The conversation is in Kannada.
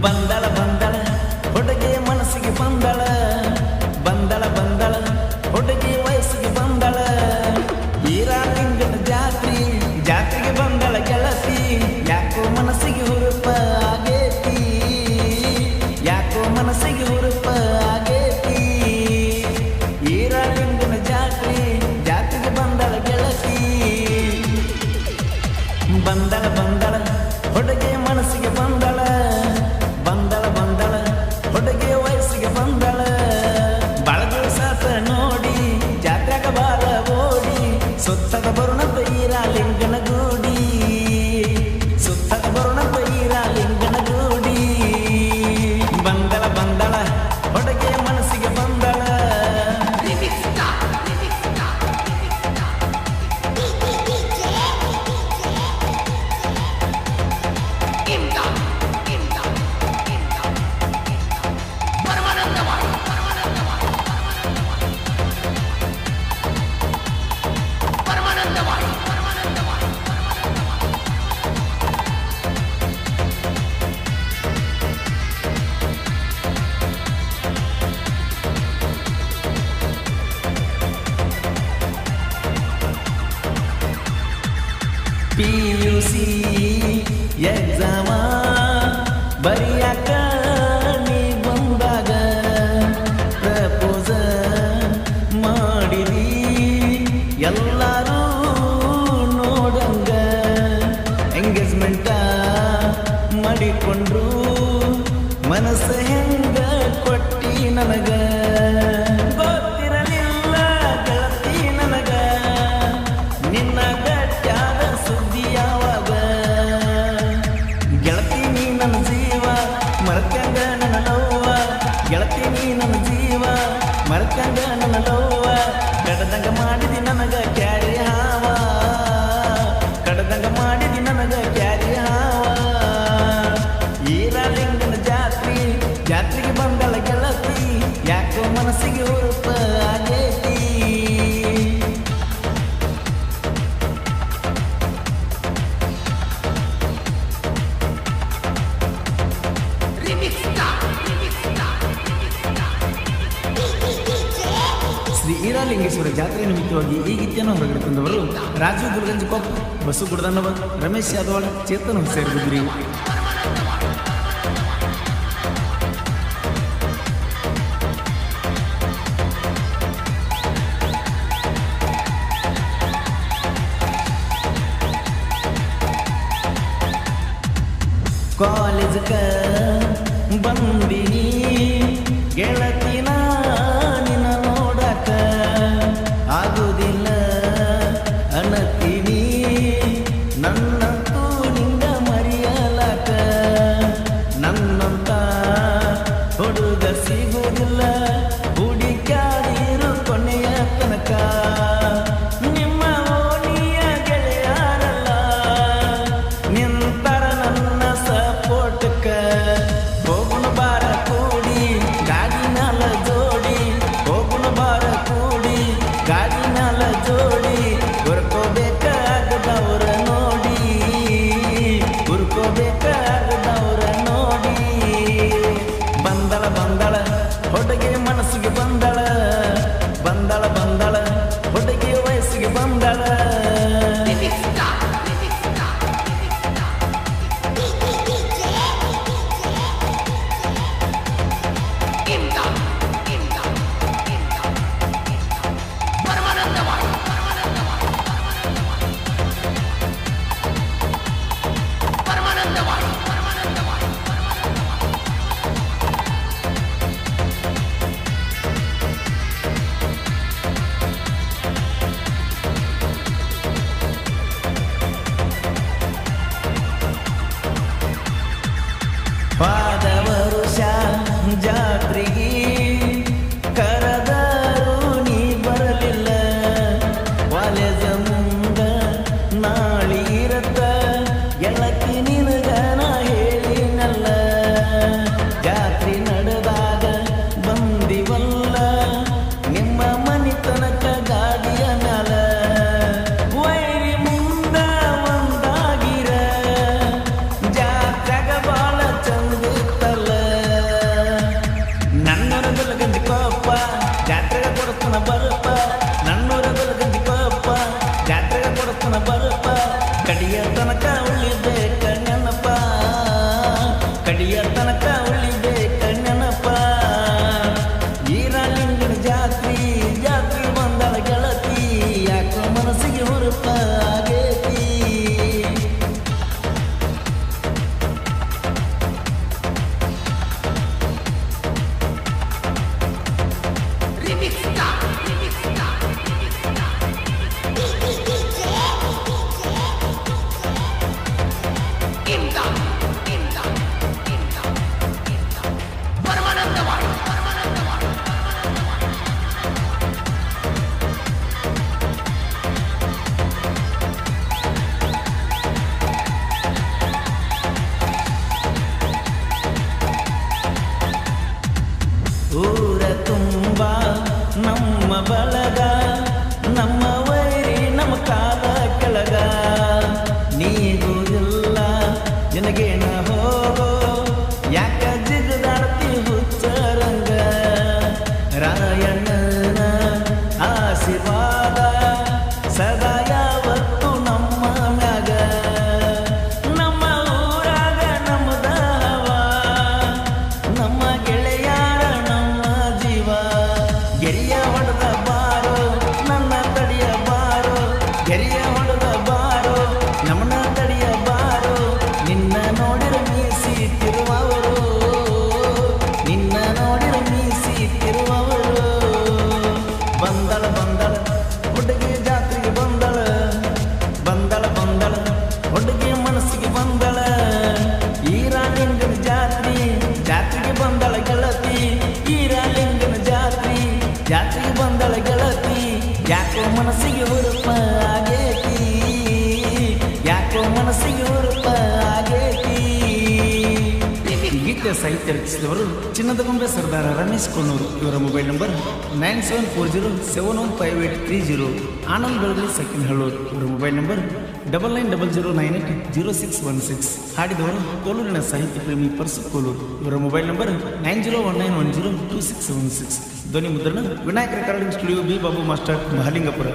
ಬಂದಳ ಬಂದಳ ಹುಡುಗಿ ಮನಸ್ಸಿಗೆ ಬಂದಳ ಬಂದಳ ಬಂದಳ ಹುಡುಗಿ ವಯಸ್ಸಿಗೆ ಬಂದಳ ಈರಾಲಿಂಗನ ಜಾತ್ರೆಗೆ ಬಂದಳ ಗೆಳತಿ ಯಾಕೋ ಮನಸ್ಸಿಗೆ ಹುರುಪ ಆಗೇತಿ ಯಾಕೋ ಮನಸ್ಸಿಗೆ ಹುರುಪ ಆಗೇತಿ ಈರಾಲಿಂಗನ ಜಾತ್ರೆಗೆ ಬಂದಳ ಗೆಳತಿ ಬಂದಳ ಬಂದಳ ಹುಡುಗಿ ಮನಸ್ಸಿಗೆ ಬಂದಳ ಬಂದಳ ಬಂದಳ ಹುಡುಗಿ ವಯಸ್ಸಿಗೆ ಬಂದಳ ಬಳಗಳ ಸಾತ ನೋಡಿ ಜಾತ್ರೆಗ ಬಾರ ಓಡಿ ಸುತ್ತದ ಬರುಣದ ಈರಾಲಿಂಗನ ಗೂಡಿ ಸುತ್ತದ ಬರುಣದ ಈರಾಲಿಂಗನ ಗೂಡಿ ಬಂದಳ ಬಂದಳ ಹುಡುಗಿ ಮನಸ್ಸಿಗೆ ಬಂದಳ PUC ಎಕ್ಸಾಮ ಬರಿಯಾಕ ನೀ ಬಂದಾಗ ಪ್ರಪೋಸ ಮಾಡಿರಿ ಎಲ್ಲರೂ ನೋಡಂಗ ಎಂಗೇಜ್ಮೆಂಟ ಮಾಡಿಕೊಂಡ್ರು ಮನಸ್ಸು ಹೆಂಗ ಕೊಟ್ಟಿ ನನಗ ಗೊತ್ತಿರಲಿಲ್ಲ ಗೆಳತಿ ನನಗ ನಿನ್ನ ಗಟ್ಟ್ಯಾದ ಸುದ್ದಿ ಯಾವಾಗ ಗೆಳತಿ ನೀ ನನ್ನ ಜೀವ ಮರ್ಕಂಗ ನನ್ನ ಲವ್ವ ಗೆಳತಿ ನೀ ನನ್ನ ಜೀವ ಮರ್ಕಂಗ ನನ್ನ ಲವ್ವ ಕಡದಂಗ ಮಾಡಿದಿ ನನಗ ಕ್ಯಾರಿ ಹಾವ ಕಡದಂಗ ಮಾಡಿದಿ ನನಗ ಕ್ಯಾರಿ ಹಾವ ಈರಾಲಿಂಗನ ಜಾತ್ರೆಗೆ ಬಂದಳ ಗೆಳತಿ ಯಾಕೋ ಮನಸ್ಸಿಗೆ ಹುರುಪ ಆಗೇತಿ ಶ್ರೀ ಈರಾಲಿಂಗೇಶ್ವರ ಜಾತ್ರೆ ನಿಮಿತ್ತವಾಗಿ ಈ ಗೀತೆಯನ್ನು ಹೊರಗಡೆ ತಂದವರು ರಾಜು ಗುಲ್ಗಂಜ್ ಕೊಪ್ಪ ಬಸು ಗುಡದನ್ನವ ರಮೇಶ್ ಯಾದವಾಳ ಚೇತನ್ ಸೇರಿದ್ರಿ ಕಾಲೇಜಕ ಬಂದಿನಿ ಗೆಳತಿನ ನಿನ್ನ ನೋಡಕ ಆಗುದಿಲ್ಲ ಅನ್ನತೀನಿ ನನ್ನಂತೂ ನಿಂಗ ಮರೆಯಲಾಕ ನನ್ನಂತ ಹುಡುಗ ಸಿಗುವುದಿಲ್ಲ ಹುಡುಕಾಡಿರು ಕೊನೆಯ ತನಕ ನಿಮ್ಮ ಓಣಿಯ ಗೆಳೆಯಾರಲ್ಲ ನಿಂತರ ನನ್ನ ಸಪೋರ್ಟ್ಕ ಹೋಗುಣ ಬಾರ ಕೂಡಿ ಗಾಡಿನಾಲ ಜೋಡಿ ಹೋಗುಣ ಬಾರ ಕೂಡಿ ಗಾಡಿನಾಲ ಜೋಡಿ ಹುರ್ಕೋಬೇಕಾಗದವ್ರ ನೋಡಿ ಹುರ್ಕೋಬೇಕಾಗದವ್ರ ನೋಡಿ ಬಂದಳ ಬಂದಳ ಹುಡುಗಿ ಮನಸ್ಸಿಗೆ ಬಂದಳ ಬಂದಳ ಬಂದಳ ಹುಡುಗಿ ವಯಸ್ಸಿಗೆ ಬಂದಳ ನಮ್ಮ ವೈರಿ ನಮ್ಮ ಕಾಲ ಕೆಳಗ ನೀಗುವುದಿಲ್ಲ ನಿನಗೇನ ಹೋಗೋ ಯಾಕ ಜಿಗದಾಡ್ತಿ ಹುಚ್ಚರಂಗ ರಾಯಣ್ಣನ ಆಶೀರ್ವಾದ ಸದಾ ಯಾವತ್ತು ನಮ್ಮ ಮ್ಯಾಗ ನಮ್ಮ ಊರಾಗ ನಮ್ಮದವ ನಮ್ಮ ಗೆಳೆಯಾರ ನಮ್ಮ ಜೀವ ಗೆರಿಯ ಹೊಡೆದ ಬಾರೋ ನನ್ನ ತಡಿಯ ಬಾರೋ ಗೆರಿಯ ಹೊಡೆದ ಬಾರೋ ನಮ್ಮನ್ನ ತಡಿಯ ಬಾರೋ ನಿನ್ನ ನೋಡಿರ ಮೀಸಿ ತಿರುವವರು ನಿನ್ನ ನೋಡಿರ ಮೀಸಿ ತಿರುವವರು ಬಂದಳ ಬಂದಳ ಹುಡುಗಿ ಜಾತ್ರೆಗೆ ಬಂದಳ ಬಂದಳ ಬಂದಳ ಹುಡುಗಿ ಮನಸ್ಸಿಗೆ ಬಂದಳ ಈರಾಲಿಂಗನ ಜಾತ್ರೆಗೆ ಬಂದಳ ಗೆಳತಿ ಈರಾಲಿಂಗನ ಜಾತ್ರೆಗೆ ಬಂದಳ ಗೆಳತಿ ಯಾಕೋ ಮನಸ್ಸಿಗೆ ಹುರುಪ ಆಗೇತಿ ಯಾಕೋ ಮನಸ್ಸಿಗೆ ಹುರುಪ ಆಗೇತಿ ಗೀತೆ ಸಾಹಿತ್ಯ ರಚಿಸಿದವರು ಚಿನ್ನದ ಗೊಂಬೆ ಸರ್ದಾರ ರಮೇಶ್ ಕೊಣ್ಣೂರು. ಇವರ ಮೊಬೈಲ್ ನಂಬರ್ 9740715830. ಆನಂದ್ ಬೆಳಗಲಿ ಸಕಿನ್ ಹಳ್ಳೂರು. ಇವರ ಮೊಬೈಲ್ ನಂಬರ್ 9900980616. ಹಾಡಿದವರು ಕೋಲೂರಿನ ಸಾಹಿತ್ಯ ಪ್ರೇಮಿ ಪರ್ಸು ಕೋಲೂರು. ಇವರ ಮೊಬೈಲ್ ನಂಬರ್ 9019102676. ಧ್ವನಿ ಮುದ್ರಣ Vinayaka recording studio B Babu master Mahalingapura.